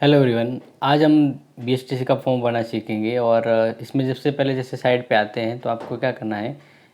Hello everyone. आज हम BSTC का फॉर्म भरना सीखेंगे और इसमें सबसे पहले जैसे साइड पे आते हैं तो आपको क्या करना है,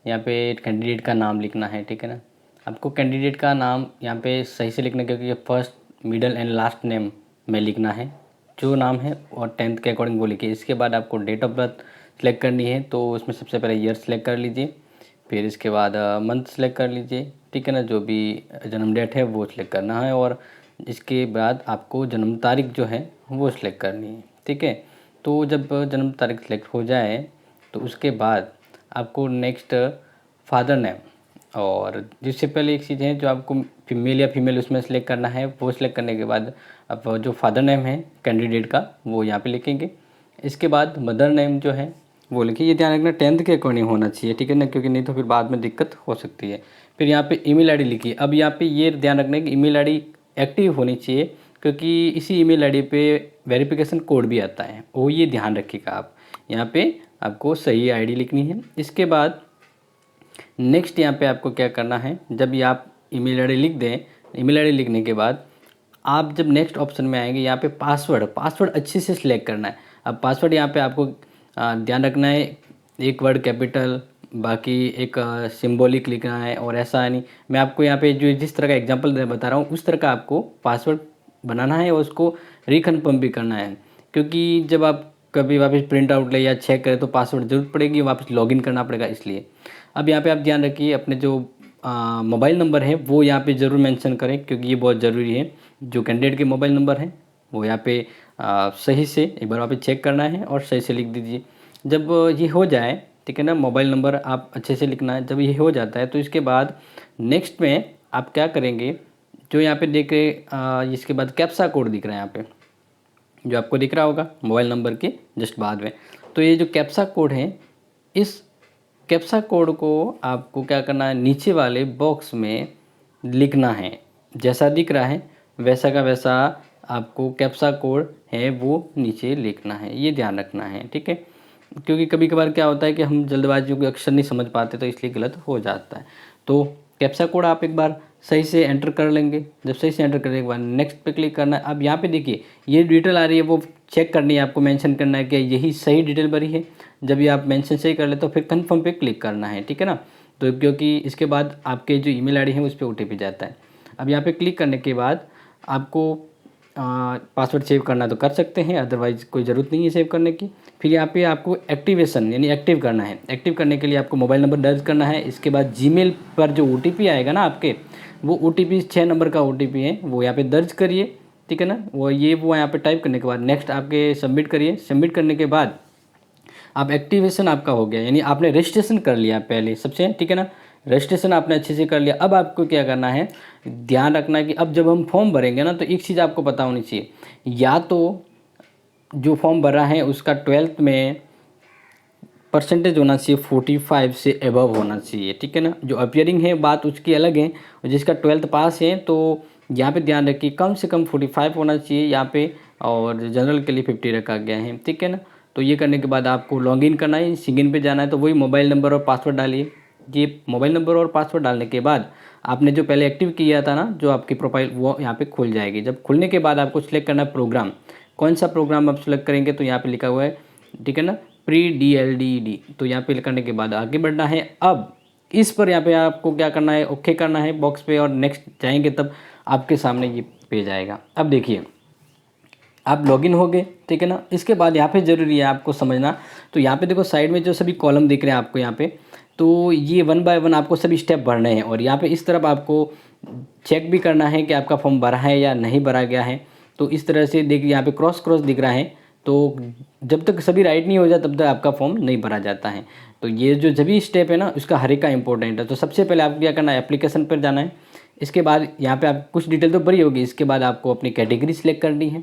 यहाँ पे कैंडिडेट का नाम लिखना है। ठीक है ना। आपको कैंडिडेट का नाम यहाँ पे सही से लिखना है, क्योंकि ये first middle and last name में लिखना है जो नाम है, और 10th के अकॉर्डिंग वो लिखिए। इसके बाद आपको डेट ऑफ बर्थ सेलेक्ट करनी है, तो उसमें सबसे पहले ईयर सेलेक्ट कर लीजिए। फिर इसके बाद मंथ सेलेक्ट कर लीजिए। ठीक है ना, जो भी जन्म डेट है वो सिलेक्ट करना है, और इसके बाद आपको जन्म तारीख जो है वो सिलेक्ट करनी है। ठीक है। तो जब जन्म तारीख सेलेक्ट हो जाए तो उसके बाद आपको नेक्स्ट फादर नेम, और जिससे पहले एक चीज़ है जो आपको मेल या फीमेल उसमें सेलेक्ट करना है, वो सिलेक्ट करने के बाद आप जो फादर नेम है कैंडिडेट का वो यहाँ पे लिखेंगे। इसके बाद मदर नेम जो है वो लिखिए। ये ध्यान रखना 10th के अकॉर्डिंग होना चाहिए। ठीक है ना, क्योंकि नहीं तो फिर बाद में दिक्कत हो सकती है। फिर यहाँ पे ईमेल आईडी लिखिए। अब यहाँ पे ये ध्यान रखना है कि ईमेल आईडी एक्टिव होनी चाहिए, क्योंकि इसी ईमेल आईडी पे वेरिफिकेशन कोड भी आता है, वो ये ध्यान रखिएगा। आप यहाँ पे आपको सही आईडी लिखनी है। इसके बाद नेक्स्ट यहाँ पे आपको क्या करना है, जब ये आप ईमेल आईडी लिख दें, ईमेल आईडी लिखने के बाद आप जब नेक्स्ट ऑप्शन में आएंगे, यहाँ पे पासवर्ड अच्छे से सिलेक्ट करना है। अब पासवर्ड यहाँ पे आपको ध्यान रखना है, एक वर्ड कैपिटल, बाकी एक सिंबॉलिक लिखना है, और ऐसा नहीं। मैं आपको यहाँ पे जो जिस तरह का एग्जांपल बता रहा हूँ उस तरह का आपको पासवर्ड बनाना है, और उसको रिकन्फर्म भी करना है, क्योंकि जब आप कभी वापस प्रिंट आउट ले या चेक करें तो पासवर्ड जरूरत पड़ेगी, वापस लॉगिन करना पड़ेगा, इसलिए। अब यहाँ पे आप ध्यान रखिए, अपने जो मोबाइल नंबर है वो यहाँ पे ज़रूर मेंशन करें, क्योंकि ये बहुत ज़रूरी है। जो कैंडिडेट के मोबाइल नंबर है वो यहाँ पे सही से एक बार वहाँ पे चेक करना है और सही से लिख दीजिए। जब ये हो जाए, ठीक है ना, मोबाइल नंबर आप अच्छे से लिखना है। जब ये हो जाता है तो इसके बाद नेक्स्ट में आप क्या करेंगे, जो यहाँ पे देख रहे इसके बाद कैप्सा कोड दिख रहा है यहाँ पे, जो आपको दिख रहा होगा मोबाइल नंबर के जस्ट बाद में। तो ये जो कैप्सा कोड है, इस कैप्सा कोड को आपको क्या करना है, नीचे वाले बॉक्स में लिखना है। जैसा दिख रहा है वैसा का वैसा आपको कैप्सा कोड है वो नीचे लिखना है, ये ध्यान रखना है। ठीक है, क्योंकि कभी कभार क्या होता है कि हम जल्दबाजी के अक्षर नहीं समझ पाते, तो इसलिए गलत हो जाता है। तो कैप्सा कोड आप एक बार सही से एंटर कर लेंगे। जब सही से एंटर करने के बाद नेक्स्ट पे क्लिक करना है। अब यहाँ पे देखिए ये डिटेल आ रही है, वो चेक करनी है, आपको मेंशन करना है कि यही सही डिटेल भरी है। जब ये आप मेंशन सही कर ले तो फिर कंफर्म पे क्लिक करना है। ठीक है ना। तो क्योंकि इसके बाद आपके जो ईमेल आईडी है उस पर ओटीपी जाता है। अब यहाँ पे क्लिक करने के बाद आपको पासवर्ड सेव करना तो कर सकते हैं, अदरवाइज़ कोई ज़रूरत नहीं है सेव करने की। फिर यहाँ पे आपको एक्टिवेशन यानी एक्टिव करना है। एक्टिव करने के लिए आपको मोबाइल नंबर दर्ज करना है। इसके बाद जीमेल पर जो ओटीपी आएगा ना आपके, वो ओटीपी 6 नंबर का ओटीपी है, वो यहाँ पे दर्ज करिए। ठीक है ना, वो यहाँ पे टाइप करने के बाद नेक्स्ट आपके सबमिट करिए। सबमिट करने के बाद आप एक्टिवेशन आपका हो गया, यानी आपने रजिस्ट्रेशन कर लिया पहले सबसे। ठीक है ना, रजिस्ट्रेशन आपने अच्छे से कर लिया। अब आपको क्या करना है, ध्यान रखना है कि अब जब हम फॉर्म भरेंगे ना, तो एक चीज़ आपको पता होनी चाहिए, या तो जो फॉर्म भरा है उसका 12th में परसेंटेज होना चाहिए 45 से एबव होना चाहिए। ठीक है ना, जो अपियरिंग है बात उसकी अलग है, और जिसका 12th पास है तो यहाँ पे ध्यान रखिए कम से कम 45 होना चाहिए यहाँ पे, और जनरल के लिए 50 रखा गया है। ठीक है ना। तो ये करने के बाद आपको लॉगिन करना है, सिगिन पे जाना है, तो वही मोबाइल नंबर और पासवर्ड डालिए। ये मोबाइल नंबर और पासवर्ड डालने के बाद आपने जो पहले एक्टिव किया था ना जो आपकी प्रोफाइल, वो यहाँ पे खुल जाएगी। जब खुलने के बाद आपको सिलेक्ट करना है प्रोग्राम, कौन सा प्रोग्राम आप सिलेक्ट करेंगे, तो यहाँ पे लिखा हुआ है, ठीक है ना, प्री DLDD। तो यहाँ पे करने के बाद आगे बढ़ना है। अब इस पर यहाँ पे आपको क्या करना है, ओके करना है बॉक्स पे, और नेक्स्ट जाएंगे तब आपके सामने ये पेज आएगा। अब देखिए आप लॉगिन हो गए। ठीक है ना, इसके बाद यहाँ पे ज़रूरी है आपको समझना, तो यहाँ पे देखो साइड में जो सभी कॉलम दिख रहे हैं आपको यहाँ पे, तो ये 1 बाय 1 आपको सभी स्टेप भरने हैं, और यहाँ पे इस तरफ आपको चेक भी करना है कि आपका फॉर्म भरा है या नहीं भरा गया है। तो इस तरह से देखिए यहाँ पे क्रॉस क्रॉस दिख रहा है, तो जब तक सभी राइट नहीं हो जाए तब तक आपका फॉर्म नहीं भरा जाता है। तो ये जो सभी स्टेप है ना उसका हर एक का इंपॉर्टेंट है। तो सबसे पहले आपको क्या करना है, एप्लीकेशन पर जाना है। इसके बाद यहाँ पे आप कुछ डिटेल तो भरी होगी, इसके बाद आपको अपनी कैटेगरी सिलेक्ट करनी है।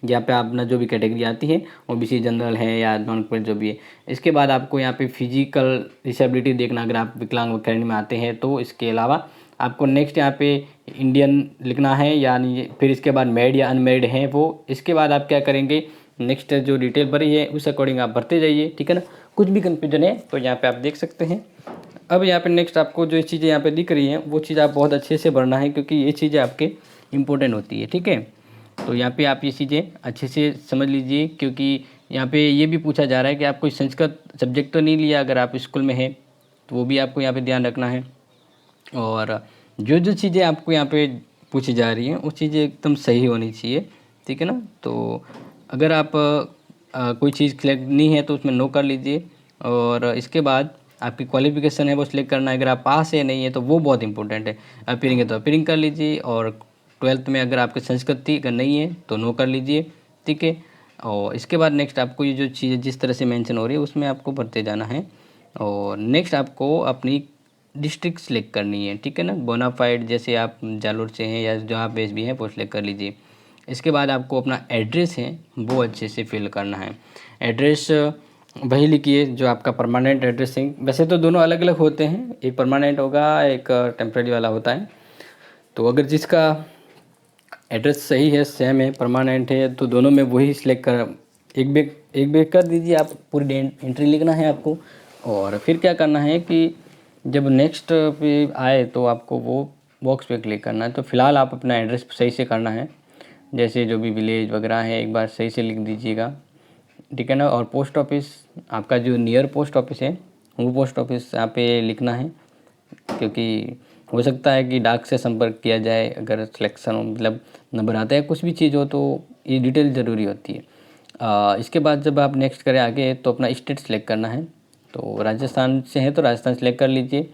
यहाँ पे अपना जो भी कैटेगरी आती है, OBC जनरल है या नॉन क्रिमिनल जो भी है। इसके बाद आपको यहाँ पे फिजिकल डिसेबिलिटी देखना, अगर आप विकलांग श्रेणी में आते हैं तो। इसके अलावा आपको नेक्स्ट यहाँ पे इंडियन लिखना है, यानी फिर इसके बाद मैरिड या अनमेरिड है वो। इसके बाद आप क्या करेंगे, नेक्स्ट जो डिटेल भरी है उस अकॉर्डिंग आप भरते जाइए। ठीक है ना, कुछ भी कन्फ्यूजन है तो यहाँ पर आप देख सकते हैं। अब यहाँ पे नेक्स्ट आपको जो चीज़ें यहाँ पे दिख रही हैं वो चीज़ आप बहुत अच्छे से भरना है, क्योंकि ये चीज़ें आपके इंपॉर्टेंट होती है। ठीक है, तो यहाँ पे आप ये चीज़ें अच्छे से समझ लीजिए, क्योंकि यहाँ पे ये भी पूछा जा रहा है कि आप कोई संस्कृत सब्जेक्ट तो नहीं लिया अगर आप स्कूल में हैं, तो वो भी आपको यहाँ पे ध्यान रखना है। और जो जो चीज़ें आपको यहाँ पे पूछी जा रही हैं वो चीज़ें एकदम सही होनी चाहिए, ठीक है ना। तो अगर आप कोई चीज़ सिलेक्ट नहीं है तो उसमें नो कर लीजिए। और इसके बाद आपकी क्वालिफिकेशन है वो सिलेक्ट करना है, अगर आप पास है नहीं है तो वो बहुत इंपॉर्टेंट है। अपीयरिंग है तो अपीयरिंग कर लीजिए, और 12th में अगर आपकी संस्कृति अगर नहीं है तो नो कर लीजिए, ठीक है। और इसके बाद नेक्स्ट आपको ये जो चीज़ें जिस तरह से मेंशन हो रही है उसमें आपको भरते जाना है। और नेक्स्ट आपको अपनी डिस्ट्रिक्ट सेलेक्ट करनी है, ठीक है ना। बोनाफाइड जैसे आप जालोर से हैं या जहाँ बेस भी हैं वो सेलेक्ट कर लीजिए। इसके बाद आपको अपना एड्रेस है वो अच्छे से फिल करना है। एड्रेस वही लिखिए जो आपका परमानेंट एड्रेस है। वैसे तो दोनों अलग अलग होते हैं, एक परमानेंट होगा एक टेम्प्रेरी वाला होता है। तो अगर जिसका एड्रेस सही है, सेम है, परमानेंट है, तो दोनों में वही सिलेक्ट कर एक बेग कर दीजिए। आप पूरी एंट्री लिखना है आपको। और फिर क्या करना है कि जब नेक्स्ट पे आए तो आपको वो बॉक्स पे क्लिक करना है। तो फ़िलहाल आप अपना एड्रेस सही से करना है, जैसे जो भी विलेज वगैरह है एक बार सही से लिख दीजिएगा, ठीक है ना। और पोस्ट ऑफिस, आपका जो नियर पोस्ट ऑफिस है वो पोस्ट ऑफिस यहाँ पे लिखना है, क्योंकि हो सकता है कि डाक से संपर्क किया जाए अगर सिलेक्शन मतलब नंबर आता है कुछ भी चीज़ हो, तो ये डिटेल ज़रूरी होती है। इसके बाद जब आप नेक्स्ट करें आगे तो अपना स्टेट सेलेक्ट करना है। तो राजस्थान से है तो राजस्थान सेलेक्ट कर लीजिए।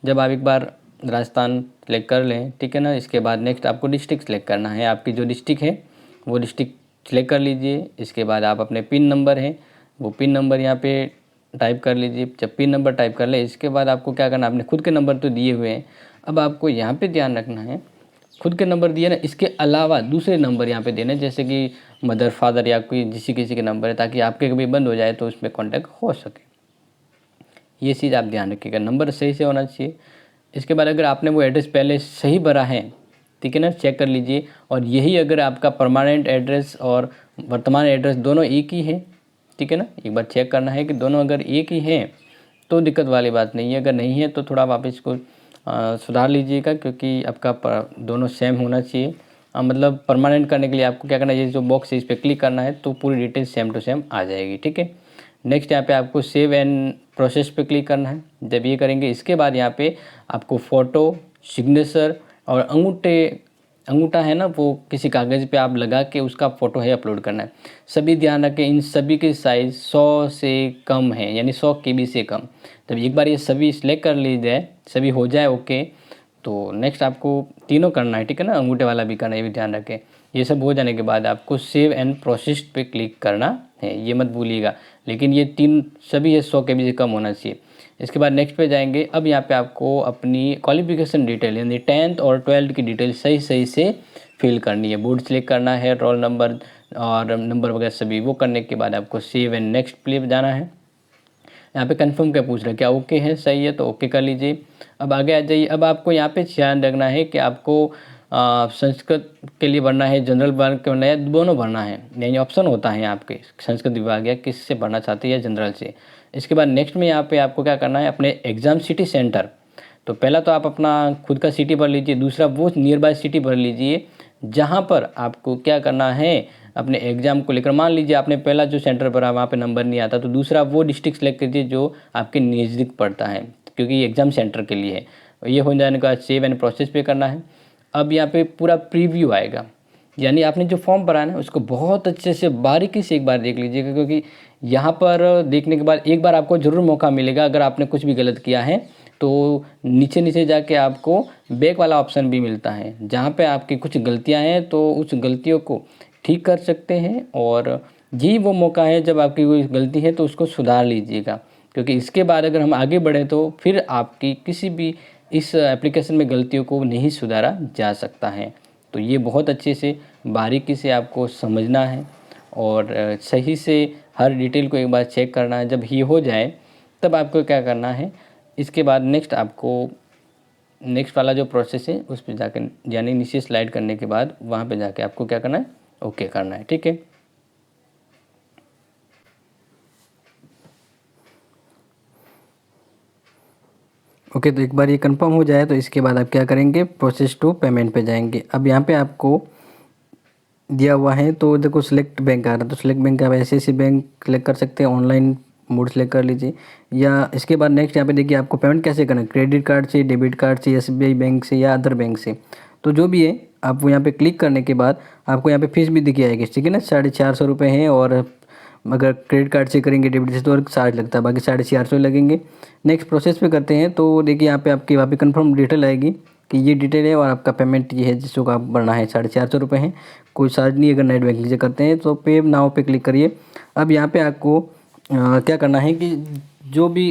जब आप एक बार राजस्थान सेलेक्ट कर लें, ठीक है ना, इसके बाद नेक्स्ट आपको डिस्ट्रिक्ट सेलेक्ट करना है। आपकी जो डिस्ट्रिक्ट है वो डिस्ट्रिक्ट सेलेक्ट कर लीजिए। इसके बाद आप अपने पिन नंबर है वो पिन नंबर यहाँ पे टाइप कर लीजिए। जब पिन नंबर टाइप कर ले इसके बाद आपको क्या करना है, आपने खुद के नंबर तो दिए हुए हैं, अब आपको यहाँ पे ध्यान रखना है खुद के नंबर दिए ना, इसके अलावा दूसरे नंबर यहाँ पे देने, जैसे कि मदर फादर या कोई किसी के नंबर है, ताकि आपके कभी बंद हो जाए तो उसमें कांटेक्ट हो सके। ये चीज़ आप ध्यान रखिएगा, नंबर सही से होना चाहिए। इसके बाद अगर आपने वो एड्रेस पहले सही भरा है, ठीक है ना, चेक कर लीजिए। और यही अगर आपका परमानेंट एड्रेस और वर्तमान एड्रेस दोनों एक ही है, ठीक है ना, एक बार चेक करना है कि दोनों अगर एक ही हैं तो दिक्कत वाली बात नहीं है। अगर नहीं है तो थोड़ा वापस इसको सुधार लीजिएगा, क्योंकि आपका दोनों सेम होना चाहिए। मतलब परमानेंट करने के लिए आपको क्या करना है, ये जो बॉक्स है इस पर क्लिक करना है तो पूरी डिटेल सेम टू सेम आ जाएगी, ठीक है। नेक्स्ट यहाँ पे आपको सेव एंड प्रोसेस पे क्लिक करना है। जब ये करेंगे इसके बाद यहाँ पे आपको फ़ोटो, सिग्नेचर और अंगूठा है ना, वो किसी कागज़ पे आप लगा के उसका फ़ोटो है अपलोड करना है। सभी ध्यान रखें इन सभी के साइज़ 100 से कम है, यानी 100 KB से कम। जब एक बार ये सभी सिलेक्ट कर ली जाए, सभी हो जाए ओके, तो नेक्स्ट आपको तीनों करना है, ठीक है ना, अंगूठे वाला भी करना है, ये भी ध्यान रखें। ये सब हो जाने के बाद आपको सेव एंड प्रोसेस पे क्लिक करना है, ये मत भूलिएगा। लेकिन ये तीन सभी है 100 KB से कम होना चाहिए। इसके बाद नेक्स्ट पे जाएंगे। अब यहाँ पे आपको अपनी क्वालिफिकेशन डिटेल यानी 10th और 12th की डिटेल सही सही से फिल करनी है। बोर्ड सेलेक्ट करना है, रोल नंबर और नंबर वगैरह सभी वो करने के बाद आपको सेव एंड नेक्स्ट पे जाना है। यहाँ पे कंफर्म क्या पूछ रहा है, क्या ओके है, सही है तो ओके कर लीजिए। अब आगे आ जाइए। अब आपको यहाँ पे ध्यान रखना है कि आपको संस्कृत के लिए भरना है, जनरल वर्ग के भरना है, दोनों भरना है। यानी ऑप्शन होता है आपके संस्कृत विभाग या किससे भरना चाहते हैं या जनरल से। इसके बाद नेक्स्ट में यहाँ पे आपको क्या करना है, अपने एग्ज़ाम सिटी सेंटर। तो पहला तो आप अपना खुद का सिटी भर लीजिए, दूसरा वो नियर बाय सिटी भर लीजिए जहाँ पर आपको क्या करना है, अपने एग्ज़ाम को लेकर। मान लीजिए आपने पहला जो सेंटर भरा वहाँ पे नंबर नहीं आता, तो दूसरा वो डिस्ट्रिक्ट सेलेक्ट कीजिए जो आपके नज़दीक पड़ता है, क्योंकि ये एग्ज़ाम सेंटर के लिए है। ये हो जाने के बाद सेव एंड प्रोसेस पे करना है। अब यहाँ पे पूरा प्रीव्यू आएगा, यानी आपने जो फॉर्म भरा है ना उसको बहुत अच्छे से बारीकी से एक बार देख लीजिएगा, क्योंकि यहाँ पर देखने के बाद एक बार आपको ज़रूर मौका मिलेगा। अगर आपने कुछ भी गलत किया है तो नीचे नीचे जाके आपको बैक वाला ऑप्शन भी मिलता है, जहाँ पे आपकी कुछ गलतियाँ हैं तो उस गलतियों को ठीक कर सकते हैं। और यही वो मौका है जब आपकी कोई गलती है तो उसको सुधार लीजिएगा, क्योंकि इसके बाद अगर हम आगे बढ़ें तो फिर आपकी किसी भी इस एप्लीकेशन में गलतियों को नहीं सुधारा जा सकता है। तो ये बहुत अच्छे से बारीकी से आपको समझना है और सही से हर डिटेल को एक बार चेक करना है। जब ये हो जाए तब आपको क्या करना है, इसके बाद नेक्स्ट आपको नेक्स्ट वाला जो प्रोसेस है उस पर जाकर यानी नीचे स्लाइड करने के बाद वहाँ पे जाके आपको क्या करना है, ओके करना है, ठीक है। ओके तो एक बार ये कंफर्म हो जाए तो इसके बाद आप क्या करेंगे, प्रोसेस टू पेमेंट पे जाएंगे। अब यहाँ पे आपको दिया हुआ है, तो देखो सिलेक्ट बैंक आ रहा है, तो सिलेक्ट बैंक आप ऐसे बैंक सेलेक्ट कर सकते हैं, ऑनलाइन मोड सेलेक्ट कर लीजिए। या इसके बाद नेक्स्ट यहाँ पे देखिए आपको पेमेंट कैसे करना है, क्रेडिट कार्ड से, डेबिट कार्ड से, एसबीआई बैंक से या अदर बैंक से। तो जो भी है आप यहाँ पे क्लिक करने के बाद आपको यहाँ पे फीस भी दिखी आएगी, ठीक है ना, 450 रुपये है। और अगर क्रेडिट कार्ड से करेंगे, डेबिट से, तो और चार्ज लगता है, बाकी 450 लगेंगे। नेक्स्ट प्रोसेस पे करते हैं, तो देखिए यहाँ पे आपकी वहाँ पे कंफर्म डिटेल आएगी कि ये डिटेल है और आपका पेमेंट ये है जिसको आप भरना है, 450 रुपये है, कोई चार्ज नहीं। अगर नेट बैंकिंग से करते हैं तो पे नाउ पे क्लिक करिए। अब यहाँ पे आपको क्या करना है कि जो भी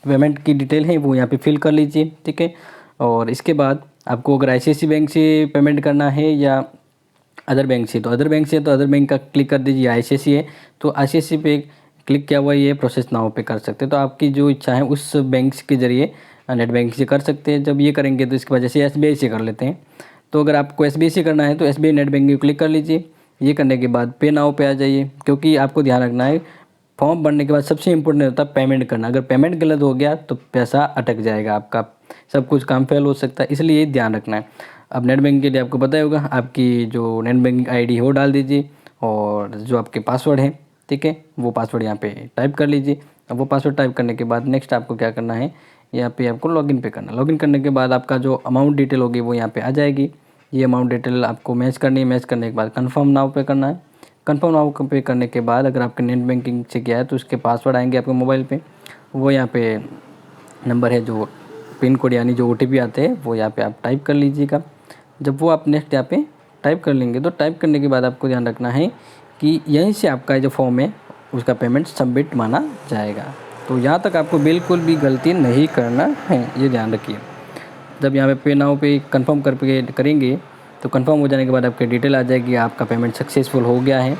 पेमेंट की डिटेल है वो यहाँ पे फिल कर लीजिए, ठीक है। और इसके बाद आपको अगर आईसीआईसीआई बैंक से पेमेंट करना है या अदर बैंक से, तो अदर बैंक से तो अदर बैंक का क्लिक कर दीजिए। आईसीआईसीआई है तो आईसीआईसीआई पे क्लिक किया हुआ ये प्रोसेस नाउ पे कर सकते हैं। तो आपकी जो इच्छा है उस बैंक के ज़रिए नेट बैंक से कर सकते हैं। जब ये करेंगे तो इसके वजह से एसबीआई से कर लेते हैं। तो अगर आपको एसबीआई से करना है तो एसबीआई नेट बैंकिंग को क्लिक कर लीजिए। ये करने के बाद पे नाउ पे आ जाइए, क्योंकि आपको ध्यान रखना है फॉर्म भरने के बाद सबसे इम्पोर्टेंट होता है पेमेंट करना। अगर पेमेंट गलत हो गया तो पैसा अटक जाएगा आपका, सब कुछ काम फेल हो सकता है, इसलिए ध्यान रखना है। अब नेट बैंकिंग के लिए आपको पता ही होगा, आपकी जो नेट बैंकिंग आईडी है वो डाल दीजिए और जो आपके पासवर्ड है, ठीक है, वो पासवर्ड यहाँ पे टाइप कर लीजिए। अब वो पासवर्ड टाइप करने के बाद नेक्स्ट आपको क्या करना है, यहाँ पे आपको लॉगिन पे करना है। लॉगिन करने के बाद आपका जो अमाउंट डिटेल होगी वो यहाँ पे आ जाएगी। ये अमाउंट डिटेल आपको मैच करनी है। मैच करने के बाद कन्फर्म नाउ पे करना है। कन्फर्म नाउ पे करने के बाद अगर आपके नेट बैंकिंग से किया है तो उसके पासवर्ड आएंगे आपके मोबाइल पे। वो यहाँ पे नंबर है, जो पिन कोड यानी जो ओटीपी आते हैं वो यहाँ पे आप टाइप कर लीजिएगा। जब वो आप नेक्स्ट यहाँ पे टाइप कर लेंगे तो टाइप करने के बाद आपको ध्यान रखना है कि यहीं से आपका जो फॉर्म है उसका पेमेंट सबमिट माना जाएगा। तो यहाँ तक आपको बिल्कुल भी गलती नहीं करना है, ये ध्यान रखिए। जब यहाँ पे नाउ पे कंफर्म करके करेंगे तो कंफर्म हो जाने के बाद आपकी डिटेल आ जाएगी, आपका पेमेंट सक्सेसफुल हो गया है।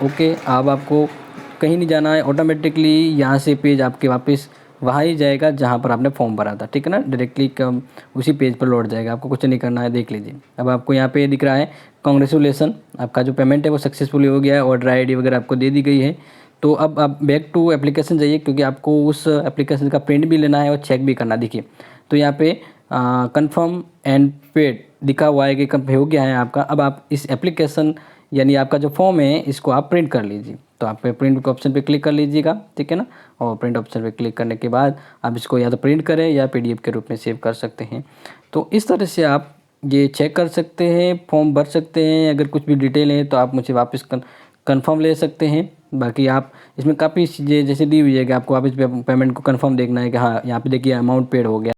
ओके, अब आपको कहीं नहीं जाना है, ऑटोमेटिकली यहाँ से पेज आपके वापस वहाँ ही जाएगा जहाँ पर आपने फॉर्म भरा था, ठीक है ना, डायरेक्टली उसी पेज पर लौट जाएगा, आपको कुछ नहीं करना है। देख लीजिए, अब आपको यहाँ पे दिख रहा है कांग्रेचुलेसन, आपका जो पेमेंट है वो सक्सेसफुली हो गया है, ऑर्डर आईडी वगैरह आपको दे दी गई है। तो अब आप बैक टू एप्लीकेशन जाइए, क्योंकि आपको उस एप्लीकेशन का प्रिंट भी लेना है और चेक भी करना। देखिए, तो यहाँ पे कंफर्म एंड पेड दिखा हुआ है कि हो गया है आपका। अब आप इस एप्लीकेशन यानी आपका जो फॉर्म है इसको आप प्रिंट कर लीजिए। तो आप प्रिंट के ऑप्शन पे क्लिक कर लीजिएगा, ठीक है ना। और प्रिंट ऑप्शन पे क्लिक करने के बाद आप इसको या तो प्रिंट करें या पीडीएफ के रूप में सेव कर सकते हैं। तो इस तरह से आप ये चेक कर सकते हैं, फॉर्म भर सकते हैं। अगर कुछ भी डिटेल है तो आप मुझे वापस कन्फर्म ले सकते हैं। बाकी आप इसमें काफ़ी चीज़ें जैसे दी हुई है कि आपको वापस पेमेंट को कन्फर्म देखना है कि हाँ, यहाँ पे देखिए अमाउंट पेड हो गया।